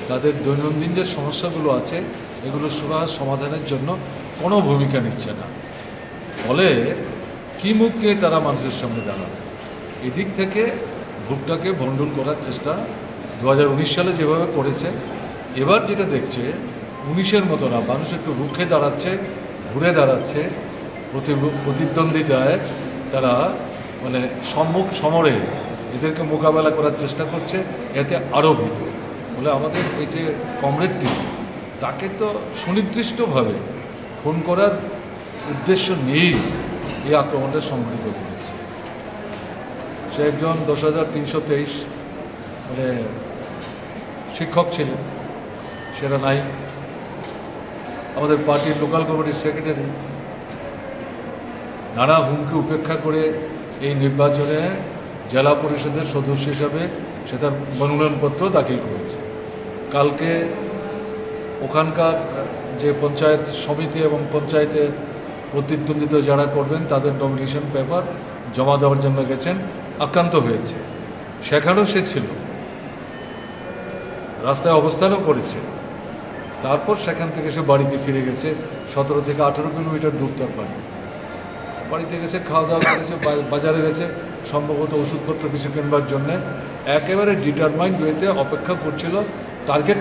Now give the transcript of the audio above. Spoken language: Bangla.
তাদের দৈনন্দিন যে সমস্যাগুলো আছে এগুলো সমাধানের জন্য কোনো ভূমিকা নিচ্ছে না। ফলে কী মুখ নিয়ে তারা মানুষের সামনে দাঁড়াবে? এদিক থেকে ভোটটাকে ভণ্ডুল করার চেষ্টা 2019 সালে যেভাবে করেছে, এবার যেটা দেখছে 19-এর মতো না, মানুষ একটু রুখে দাঁড়াচ্ছে, ঘুরে দাঁড়াচ্ছে, প্রতিদ্বন্দ্বিতায় তারা মানে সম্মুখ সমরে এদেরকে মোকাবেলা করার চেষ্টা করছে, এতে আরও ভীত। বলে আমাদের এই যে কমরেডটি, তাকে তো সুনির্দিষ্টভাবে খুন করার উদ্দেশ্য নিয়েই এই আক্রমণটা সংঘটিত করেছে। সে একজন 10,323 মানে শিক্ষক ছিলেন, সেটা নাই। আমাদের পার্টির লোকাল কমিটির সেক্রেটারি নানা হুমকি উপেক্ষা করে এই নির্বাচনে জেলা পরিষদের সদস্য হিসাবে সে তার মনোনয়নপত্র দাখিল করেছে। কালকে ওখানকার যে পঞ্চায়েত সমিতি এবং পঞ্চায়েতে প্রতিদ্বন্দ্বিতা যারা করবেন তাদের নমিনেশন পেপার জমা দেওয়ার জন্য গেছেন, আক্রান্ত হয়েছে। সেখানেও সে ছিল, রাস্তায় অবস্থানও করেছে। তারপর সেখান থেকে সে বাড়িতে ফিরে গেছে। 17 থেকে 18 কিলোমিটার দূর তার বাড়িতে গেছে, খাওয়া দাওয়া করেছে, বাজারে গেছে সম্ভবত ওষুধপত্র কিছু কিনবার জন্যে। একেবারে ডিটারমাইন্ড ওয়েতে অপেক্ষা করছিল, টার্গেট